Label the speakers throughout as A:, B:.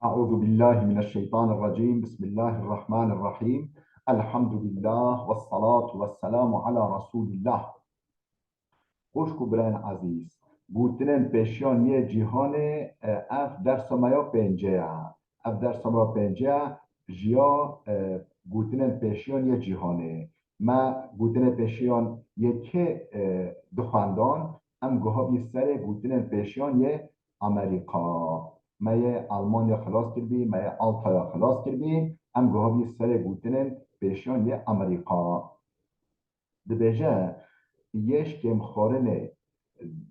A: أعوذ بالله من الشيطان الرجيم. بسم الله الرحمن الرحيم. الحمد لله والصلاة والسلام على رسول الله. خوشکو برین عزیز گوتنین پیشیان یه جیهان اف در سمایا پنجه اف در سمایا پنجه جیا گوتنین پیشیان یه جیهانه ما گوتنین پیشیان یه که دخواندان ام گوها سر گوتنین پیشیان یه امریکا ما یه آلمانیا خلاص کردی ما یه آلتایا خلاص کردی ام گوها سر گوتنین پیشیان یه امریکا دبیجه یش کم خورن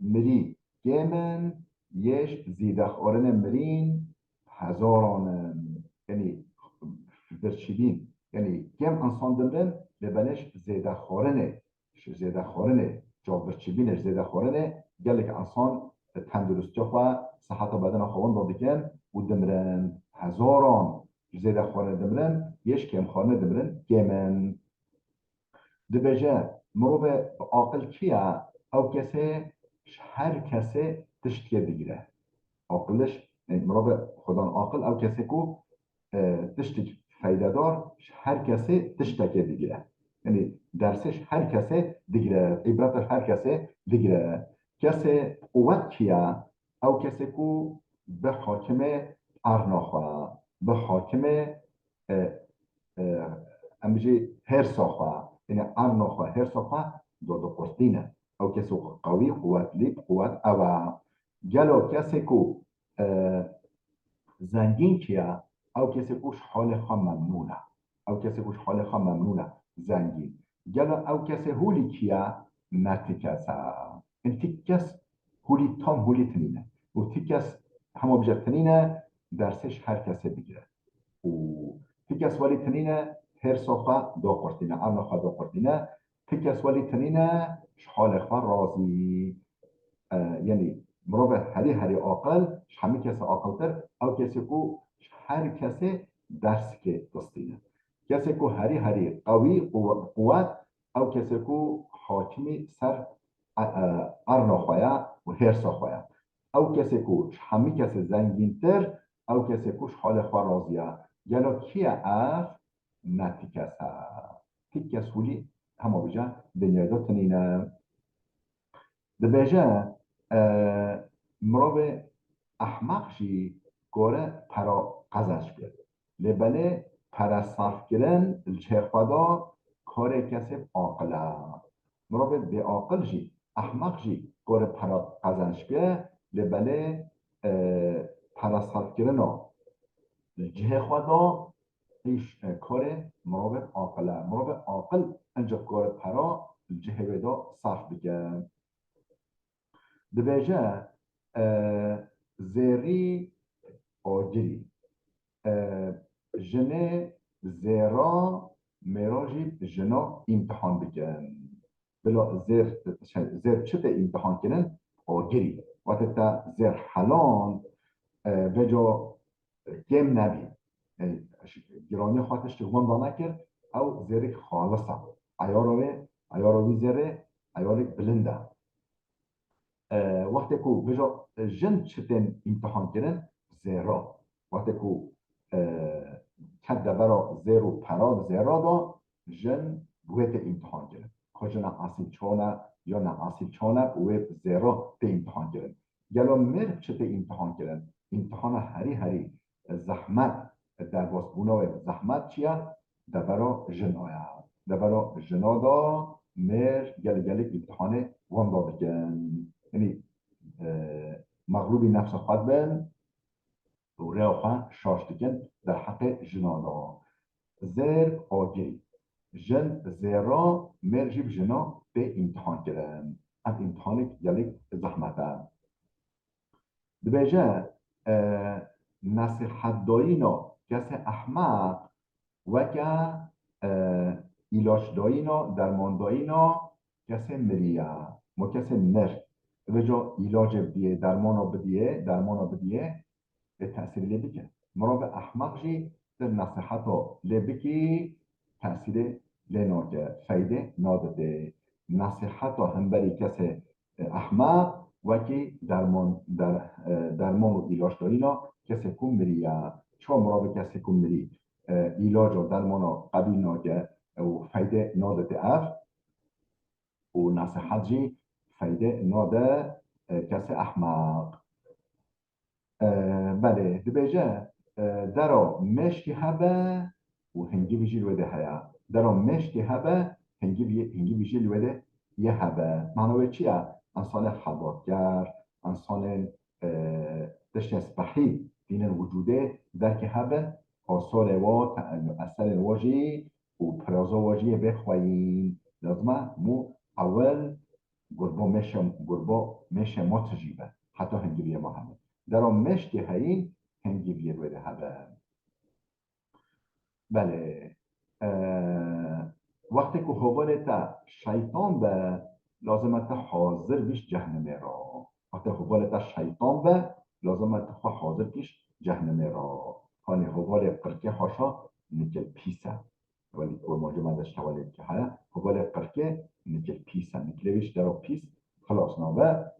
A: مری گمن یش زیده خورن مرین هزاران یعنی برچیدین یعنی کم انسان دمرن لبنش زیده خورنه جا برچیدینش زیده خورنه گلک انسان تندرستی خواه صحت بدن خوان داده کن و دمرن هزاران زیده خورنه دمرن یش کم خورنه دمرن گمن دبیجه مروف عاقل کیه او کسی هر کسی تشتیه بگیره عاقلش مروف خودان عاقل او کسی کو تشتی فایده دار هر کسی تشتکه بگیره یعنی درسش هر کسی بگیره عبرتش هر کسی بگیره کسی قوت کیه او کسی کو به حاکم ارناخواه به حاکم امجي هرسوخا يعني ارنوخا هرسوخا دو قرطينة او كسو قوي قوات ليب قوات او جلو كسكو زنگين كيا او كسكوش حال خا ممنونة او كسكوش حال خا ممنونة زنگين جلو او كسي هولي كيا نتكسا انتكس هولي تام هولي تنينة و تكس همو بجتنينة درسش هر کسی بگیره و تكس ولي تنينة هرسوخا دو قرطينة ارنوخا دو قرطينة تكس ولي تنينة شحال اخوان رازي يعني مروفة هري عاقل همه کسی عاقل تر او کسی کو هر کسی درس که دستینه کسی کو هری قوی قوت او کسی کو حاکمی سر ارنوخایا و هرسوخایا او کسی کو همه کسی زنگین تر او کسی کو شحال اخوان رازیه یعنی کیه اف نتیکسا تیکس هولی همه بجا دنیا دو تنینه دبیجه مروب احمق جی گوره پرا قزنش بیاد لبنه پرا صرف گرن الچه خدا کار کسی عاقله مروب بی عاقل جی احمق جی گوره پرا قزنش بیاد لبنه پرا صرف گرن الچه خدا ایش کار مروب عاقله مروب عاقل انجا کار پرا الجه ودا صرف بگن دبیجه زیری آجری جنه زیرا مراجی جنا امتحان بکن بلا زیر چه امتحان کنن آجری وقتی تا زیر حلان بجا گم نبی یعنی گرانی خواهدش تقوان دا نکرد او زیرک خالصه عیاروی زیره عیاری بلنده وقتی که بجا جن چتن امتحان کردن زیرا وقتی که کد برا زیرو پراد زیرا دا جن بویت امتحان کردن که جن اصیل چانه یا نه اصیل چانه بویت زیرا به امتحان کردن گلو مرد چت امتحان کردن امتحان هری زحمت در باسبونا زحمت چیه در برا جن آیا در برا جنا دا مرد گل امتحان وان دا بکن یعنی مغلوبی نفس خود بن و ریو خواه شاشتکن در حق جنادا زیر آگی جن زیرا مرجیب جنا به امتحان کردن ام امتحان یلیک زحمته دبیجه نصیحت دایینا کسی احمق وکه ایلاش دایینا درمان دایینا کسی مریه ما کسی مر وجا علاج بدیه درمان بدیه به تأثیر لی بکن مرا به احمق جی در نصیحتا لی بکی تأثیر لی ناکه فایده نادده نصیحتا هم بری کسی احمق وکی درمان و ایلاج دارینا کسی کن مری چون مرا کسی کن مری ایلاج و درمان قبیل ناگه و فایده نادت اف و نصیحت جی فایده ناده کسی احمق بله دبیجه درا مشتی هبه و هنگی بیجی الوده هیا درا مشتی هبه هنگی بیجی الوده یه هبه معنی چیه؟ انسان حباتگر انسان دشت صحی دین وجوده در که هبه آثار و اثر واجی و پرازا واجی بخواهیم لازمه مو اول گربا میشه ما تجیبه حتی هنگی بیه ما همه در آن مشتی هایی هنگی بیه بده هبه بله وقتی که حوالتا شیطان به لازمت حاضر بیش جهنم را وقتی حوالتا شیطان به لازمت حاضر بیش جهنم را خانه حوال قرکه هاشا نکل پیسه ولی کرمانجه من داشته ولی که ها حوال قرکه نکل پیسه نکلویش در پیس خلاص نامه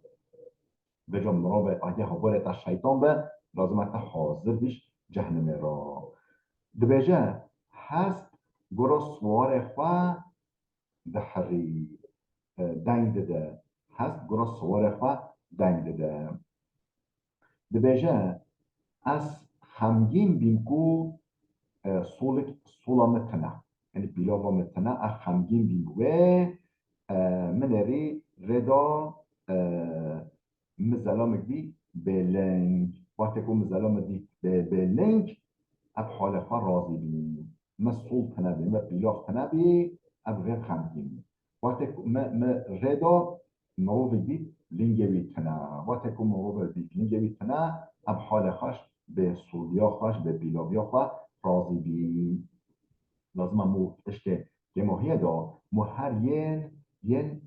A: به جا مرابع آگه حوالتا شیطان به لازمت حاضر بیش جهنم را دبیجه هست گرا سوار خواه ده حری دنگ دده هست گرا سوار خواه دنگ دده دبیجه از خمگین بیم کو سولا متنه یعنی بیلاوا متنه از خمگین بیم بوه منری ردا مزلام دی بلنگ وقتی که مزلام دی بلنگ اب حال خواه راضی بیم مسئول تنبی ما بیلاف تنبی اب غیر خمگین وقتی ما ردا مروف دید لنگوی تنه وقتی که مروف دید لنگوی تنه اب حال خواهش به سولیا خواهش به بیلاویا خواه راضی بیم لازم مو اشته که ماهیه دا مو هر ین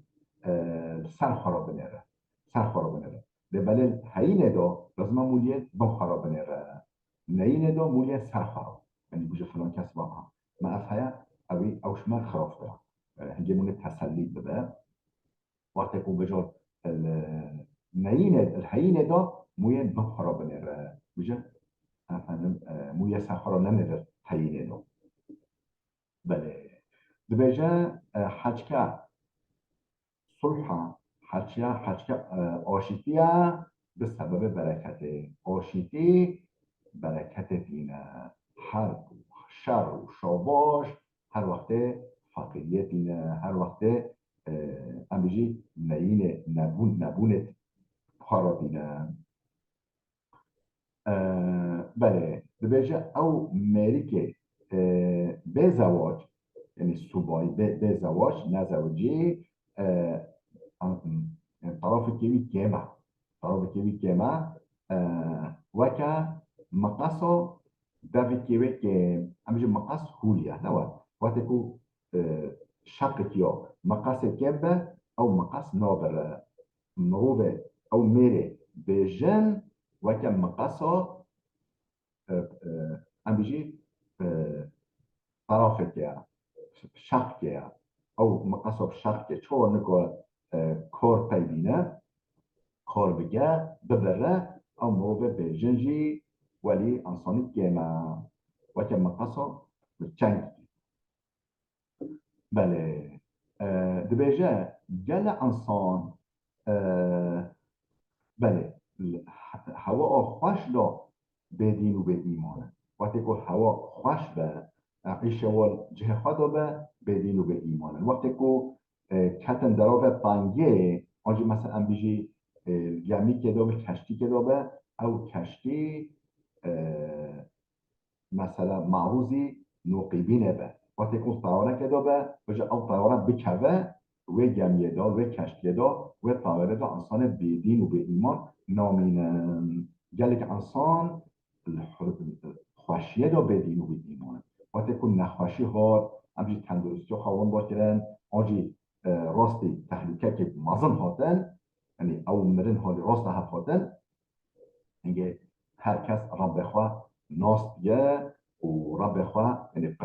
A: سر خراب نره به بلیل هینه دا لازم مولیه بم خراب نره نینه دا مولیه سر خراب یعنی بوجه فلان کس با ما افهیا اوی اوشما خراف دا هنگه مونه تسلی بده وقتی که بجا الهینه دا مویه بم خراب نره بوجه افهنم مویه سر خراب نره هینه دا بله دبیجه حجکه صلحه حجکه آشیتیه به سبب برکته آشیتی برکت دینه هر شر و شاباش هر وقت فقیریت دینه هر وقت امیجی نینه نبونت خارا دینه بله دبیجه او مریکه به زواج یعنی صوبایی به زواج نزوجی طرف کیوی کیمه وکا مقصو دافی کیوی که همیشه مقص هولیا نوا وقتی که شق کیا مقص کمبه او مقص نابر مروبه او میره به جن وکا مقصو همیشه طرف کیا شق کیا او مقصو شق که چون نکو کار پیبینه کار بگه ببره او موبه به جنجی ولی انسانی گیمه و که مقصا چنگ بله دبیجه گل انسان بله هوا خوش دا به دین و به ایمانه وقتی که هوا خوش به عیشه وال جه خدا به دین و به ایمانه وقتی که کتن درابه پنگه آنجا مثلا بیجی گمی که دابه کشتی که دابه او کشتی مثلا معروضی نوقیبینه به وقتی که طیاره که دابه بجا او طیاره بکوه و گمیه دا و کشتی دا و طیاره دا انسان بیدین و به ایمان نامینن گلی که انسان خوشیه دا بیدین و به ایمان وقتی که نخوشی ها همچنین تندرستی خوان باکرن آنجی راستی تحلیکه که مازن هاتن یعنی او مرن حالی راست هاتن اینگه هر کس رب بخواه ناست بیه و رب بخواه یعنی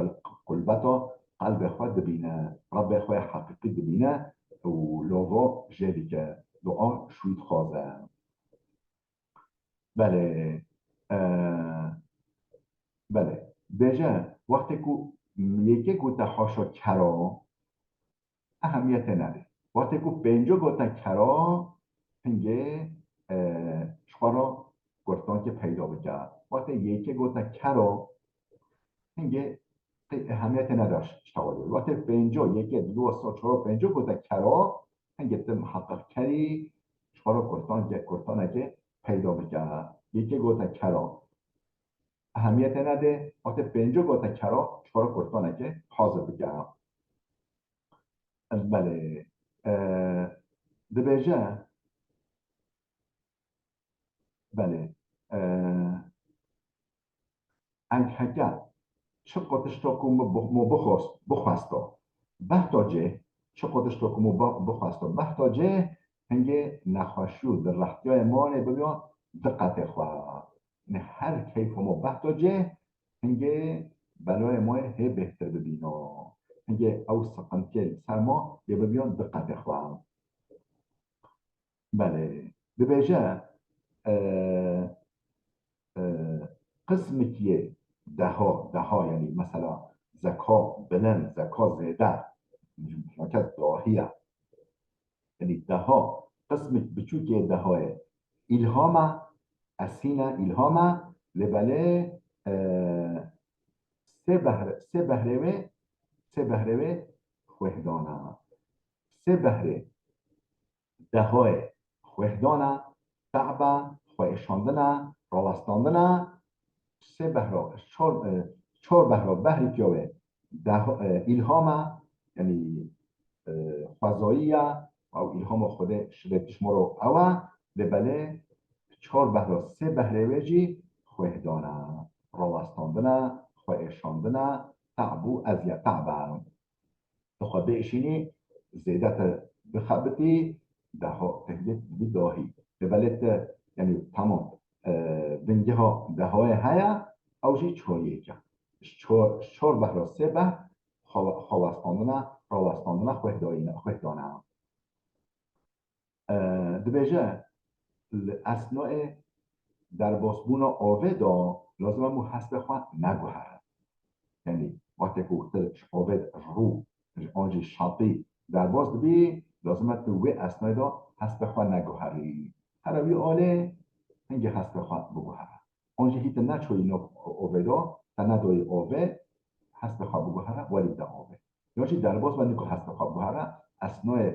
A: قلبتا قلب بخواه دبینه رب بخواه حقیقی دبینه و لوگو جدی که دعا شوید خوازه. بله بله بجه وقتی که یکی گوته هاشا کرا اهمیت نده. وقتی که پنجو گوته کرا هنگه شخورا گفتان که پیدا بگه. وقتی یکی گوته کرا هنگه اهمیت نداشت شتاوالی. وقتی پنجو یکی دو سه چهار پنجو گوته کرا هنگه تم محقق کری شخورا گفتان که پیدا بگه. یکی گوته کرا اهمیت نده. وقتی پنجو گوته کرا شخورا گفتان که حاضر بگه. بله دبیجه بله انکهکه چه قدش تا که مو بخواستا بحتا جه چه قدش تا که مو بخواستا بحتا جه هنگه نخواشو در رحتی های مانه ببین دقت خواه نه هر کیف مو بحتا جه هنگه بلای ماه هی بهتر ببینا هنگه او سقنتیل سرما یه ببین دقت خواه. بله دبیجه قسمی که ده یعنی مثلا زکا بلند زکا زیده مشارکت داهیه یعنی ده قسمی بچوکی ده الهام اسینا الهام لبله سه بهره خوهدانه سه بهره ده خوهدانه تعبه خوهشاندنه راوستاندنه سه بهرا چهار بهرا بهری پیاوه الهام یعنی فضاییه او الهام خود شده پیشما رو اوه لبله چهار بهرا سه بهره ویجی خوهدانه راوستاندنه خوهشاندنه تعبو ازیت تعبه بخواه بیشینی زیدت بخبتی تهدید بداهی لبله یعنی تمام بنگه ها ده های هیا اوشی چویه که چور بهرا سه به خواستاندنه راوستاندنه خوهدانه دبیجه اسناع در باسبون آوه دا لازم همو هست خواه نگوهره یعنی وقتی که اختلش آوه رو آنجی شاطی در باز دبی لازم هست دوی اسناع دا هست خواه نگوهری هروی آله هنگه هست خواه بگوهره آنجا هیت نچوی نو اوه دا تا ندای اوه هست خواه بگوهره ولی دا اوه یعنی در باز بندی که هست خواه بگوهره اسناع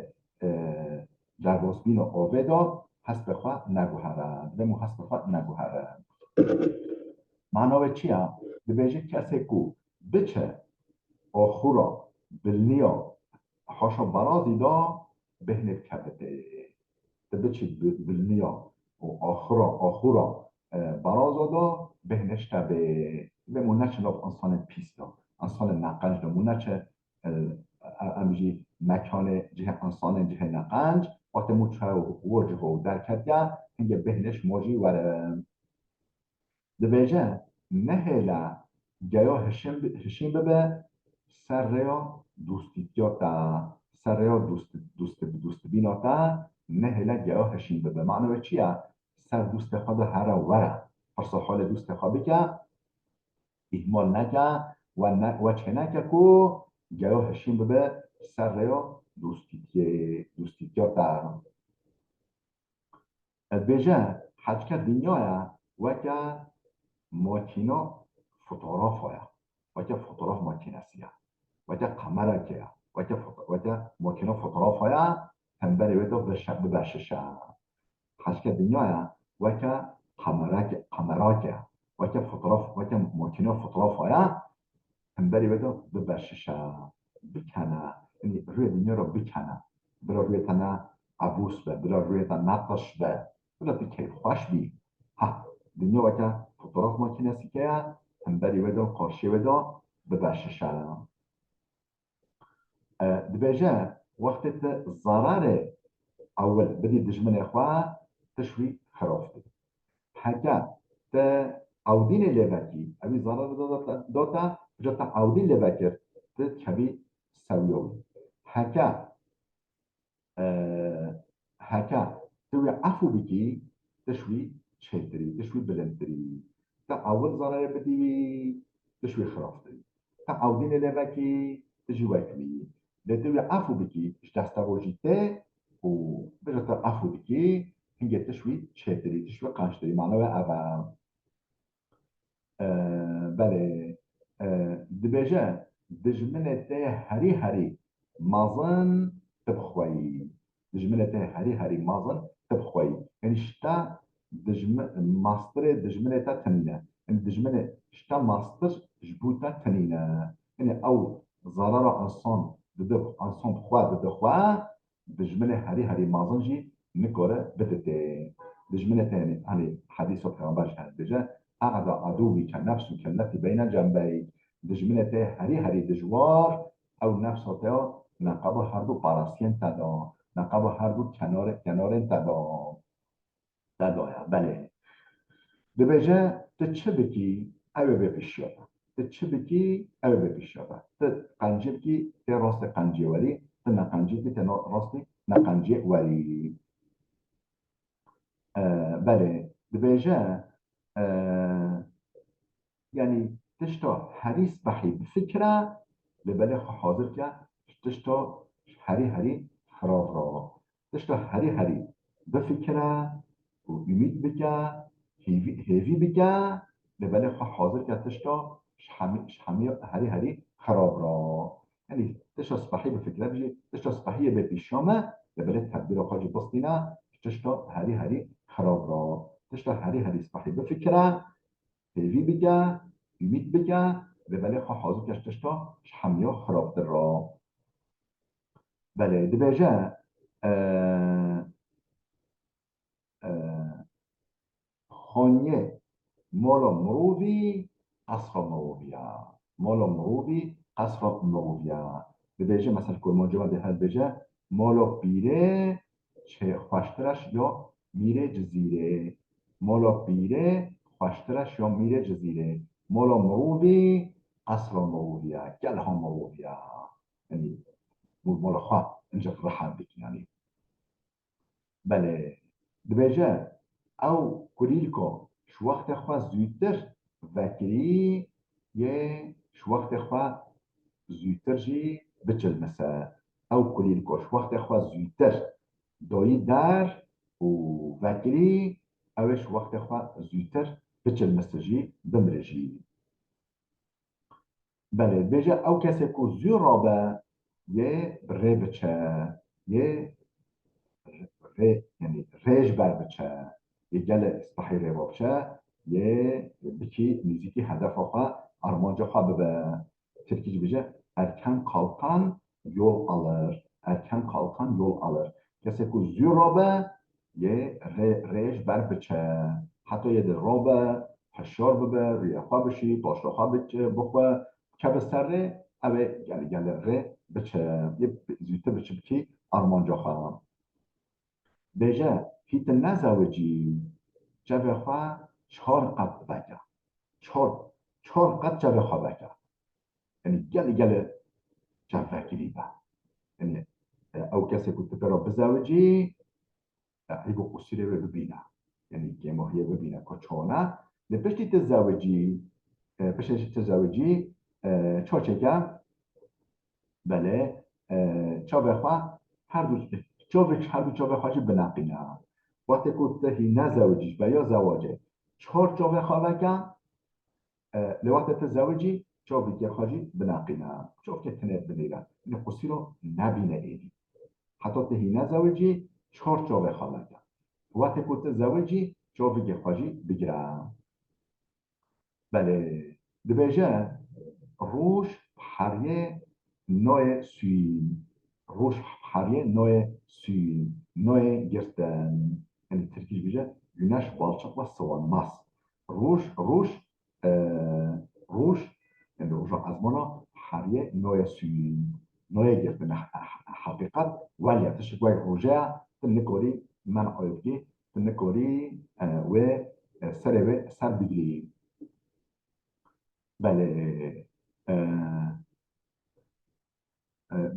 A: در باز بین اوه دا هست خواه نگوهره دمو هست خواه نگوهره معنی چیه؟ دبیجه کسی که بچه آخورا بلنیا حاشا برازی دا بهنه کبته بچه بلنیا و آخورا برازا دا بهنشته به مونچه ناف انسان پیستا انسان نقنج دا مونچه امجی مکان جه انسان جه نقنج وقتی موچه و جه و درکت یا هنگه بهنش موجی وره دبیجه نهیلا گیا هشیم ببه سر ریا دوستیتیاتا سر ریا دوست بیناتا نهیلا گیا هشیم ببه معنی چیه؟ سر دوست خود هر وره فرصا حال دوست خوابی که احمال نکه و چه نکه که گیا هشیم ببه سر ریا دوستیتیاتا بیجه حجکه دنیایا وکه ماکینا فوتوغرافایا وکه فوتوغراف ماکیناسیه وکه قمره که وکه ماکینا فوتوغرافایا هم بری ویدو ببششه حجکه دنیایا وکه قمره که وکه ماکینا فوتوغرافایا هم بری ویدو ببششه بکنه یعنی روی دنیا رو بکنه برا روی تنه عبوس به برا روی تنه نقش به برا بکیف خوش بی ها دنیا وکه فوتوغراف ماکینسی که هم بری ویدو قاشی ویدو ببششه دبیجه وقتی ضرر اول بدی دجمن خواه تشوی خرافته حکا تا اودین لبکی اوی ضرر داتا جا اودین لبکر تا کبی سویوی حکا توی عفو بکی تشوی چهتری تشوی بلندری تا اول ضرر بدی تشوی خرافتری تا اودین لبکی تشوی وکلی لتوی عفو بکی اش دستا روجیته و بجتا عفو بکی هنگه تشوی چهتری تشوی قنشتری معنی اول بله دبیجه دجمنه ته هری هری مازن تبخوی دجمنه ته هری هری مازن تبخوی یعنی شتا ماستر دجمنه تا تنینه یعنی دجمنه شتا ماستر جبوتا تنینه یعنی او ضرر انسان ددخ انسان بخوا ددخوا دجمنه هری هری مازن جی نکوره بدته دجمنه تاني يعني حديث پیغمبر شهد بجه أعدى عدوك نفسك التي بين جنبيك دجمنته هری هری دجوار او نفسته نقابه هر دو پاراسین تدا نقابه هر دو کنار تدا بله دبیجه ته چه بکی او به پیشیابه ته چه بکی او به پیشیابه ته قنجه بکی ته راست قنجه ولی ته نقنجه بکی ته راست نقنجه ولی بله دبیجه يعني تشتا حريص بحي بفكرة لبالغ حاضر كا تشتا هري هري خراب را تشتا هري هري بفكرة ويميت بكا هيفي بكا لبالغ حاضر كا تشتا شحمي هري هري خراب را يعني تشتا صباحي بفكرة بجي تشتا صباحية ببيشامة لبالغ تبديل خاجي بسطينا تشتا هري هري خراب را تشتا هري هري صباحي بفكرة هیوی بگه یمید بگه و بله خواه حاضر کشتشتا شحمیا خرابتر را بله دبیجه خانیه مالا مروفی قصر مروفیا مالا مروفی قصر مروفیا دبیجه مثلا کرمان جوان ده هد بجه مالا بیره چه خوشترش یا میره جزیره مالا بیره خوشترش یا میره جزیره مالا مروفی قصر مروفیا گلها مروفیا یعنی مالا خواه اینجا فرحان بک یعنی بله دبیجه او کلیلکو شوخت خواه زودتر وکری یه شوخت خواه زودتر جی بچل مسا او کلیلکو شوخت خواه زودتر دایی در و وکری اوش وقت خواه زودتر بچل مسا جی بمره جی بله بیجه او کسی که زور رابه یه بره بچه یه يعني ريج بربچه یه گل استحی رو بچه یه بکی نزیکی هدف خواه armanca خواه ببه Türkçe bize erken kalkan yol alır. Erken kalkan yol alır. Kese ku zü robe ye rej ber biçe. Hatta ye de robe هشار ببه روی خواه بشی تاشتا خواه بخواه که به سره اوه گلی ره بچه یه زیوته بچه بکی armanca خواه بیجه هیت نزوجی جبه خواه 4 قد بگه 4 قد جبه خواه بگه یعنی گل جبه گیری به یعنی او کسی که تپرا بزوجی ایگو قصیره ببینه یعنی گماهیه ببینه که چونه لپشتی تزوجی پشتی تزوجی چا چکم بله چا بخواه هر دو چا بخواهی بنقینه وقتی که تهی نزوجیش و یا زواجه 4 چا بخواه بکن لوقت تزوجی چا بگه خواهی بنقینه چا که تنه بنیره این قصی رو نبینه ایدی حتی تهی نزوجی 4 چا بخواه بکن وقتی که تزوجی چا بگه خواهی بگیره بله دبیجه روش حریه نوع سوین روش حریه نوع سوین نوع گرتن yani Türkçe bize güneş balçıkla sıvanmaz. Ruş yani ruj azmana hariye noya suyun noya girtin hakikat veliye teşekkür ruja tennekori men ayıbki tennekori ve ser bigri bale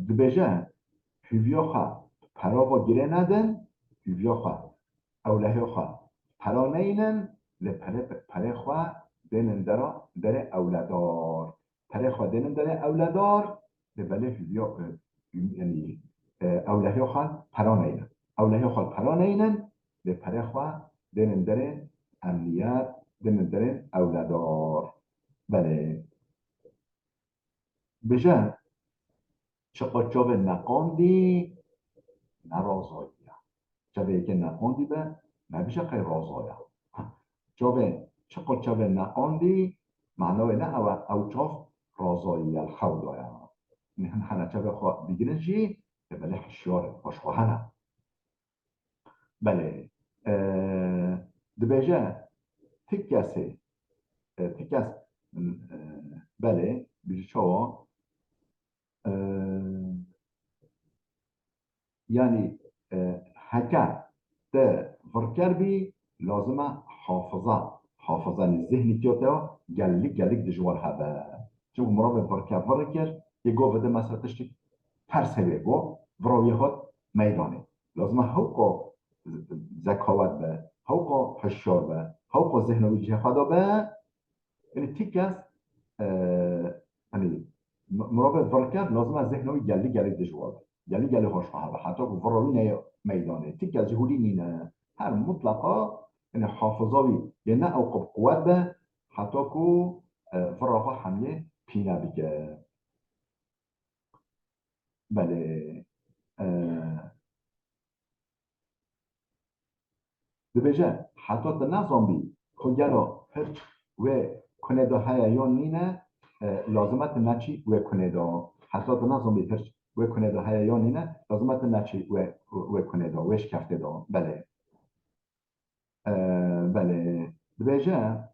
A: dibêje hûviya xwe perava girê nedin hûviya xwe اوله خوا پرانینن لپره خوا دینن در اولادار پره خوا دینن در اولادار لبله یعنی اوله خوا پرانینن اوله خوا پرانینن لپره خوا دینن در امنیت دینن در اولادار بله بجن چقدر جاب نقاندی نرازایی جابه که نقاندی به نبیشه قی رازایا جابه چقدر جابه نقاندی معنای نه او چاف رازایی الحودایا نحن حنا جابه خواه دیگرنجی بله حشیاره خوشخواهنه بله دبیجه تکیسه تکیس بله بیشه چاوا يعني هكا ده فركر بي لازم حافظة الذهن تيوتو قال لك دجوار هذا شوف مرابط فركر يقول بده مثلا تشتك ترس هيجو فراوي خود ميدانه لازم هوقا ذكاوت به هوقا هشار به هوقا ذهن وجه خدا به يعني تيكاس يعني مرابط فركر لازم ذهنه قال لك دجوار گلی هاش فهمه حتی که وراوی میدانه تیک از جهولی نینه هر مطلقا این حافظاوی یه نه اوقب قوت به حتی که وراها حمله پینه بگه بله دبیجه حتی ده نظام بی که گلا هرچ و کنه دا هیایان نینه لازمت نچی و کنه دا حتی ده نظام بی هرچ و کنه دا هیایان نینه لازمت نچی و کنه دا وش کفته دا بله بله دبیجه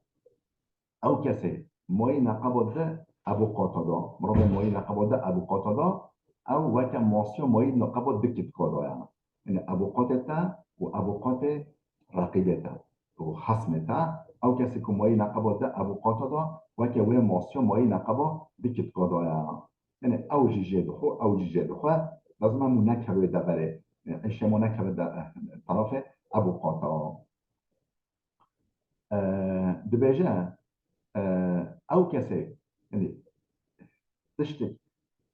A: او کسی مای نقبات ده ابو قاتادا مراد مای نقبات ده ابو قاتادا او وکا ماسیو مای نقبات دکت کادا یعنی ابو قاتتا و ابو قات رقیبتا و حسمتا او کسی که مای نقبات ده ابو قاتادا وکا و ماسیو مای نقبات دکت کادا یعنی او جیجه دخو لازم همون نکبه ده بره اشتما نکبه ده طرف ابو قاتا دبیجه او کسی یعنی تشت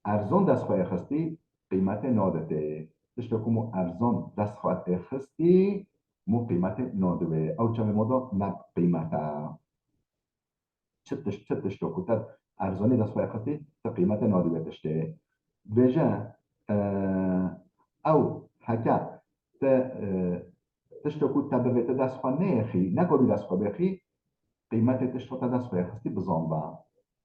A: ارزان دست خواهی خستی قیمت نادته تشت کمو ارزان دست خواهی خستی مو قیمت نادوه او چه مودا نب قیمته چتش تو کتر ارزانی دست خواهی خستی تا قیمت نادوه تشته بجه او حکا تشت کتر بویت دست خواهی نیخی نکوبی دست خواهی بخی قیمت تشت تا دست خواهی خستی بزان با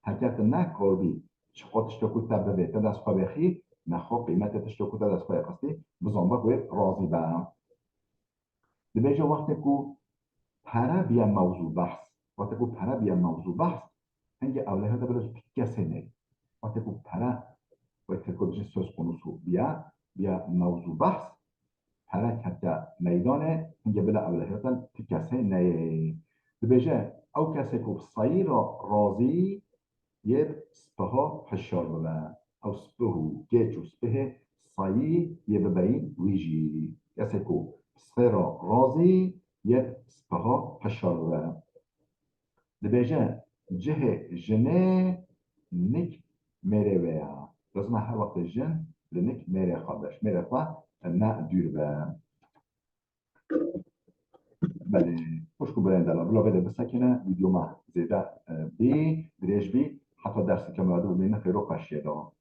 A: حکت نکوبی چقدر تشتکو تبدیل تا دست خواهی بخی نخوا قیمت تشتکو تا دست خواهی خستی بزان با گوی راضی با دبیجا وقتی که پره بیا موضوع بحث وقتی که پره بیا موضوع بحث هنگی اوله ها دبیرش کسی نه وقتی که پره وقتی که جی سوز کنوسو بیا موضوع بحث پره کتا میدانه هنگی بلا اوله ها کسی نه دبیجا او کسی که صایی را راضی یه سپها هشار ببن او سپهو گیج و سپه صایی یه ببین ویجی کسی که سفرا رازی یه سپها هشار ببن دبیجه جه جنه نک میره ویا لازم هر وقت جن لنک میره خواهدش میره خواه نه دور به بله خوشکو برندلا بلا بده بسکنه ویدیو ما زیده بی دریج بی حتی درسی که مراده ببینه خیلی قشیه دا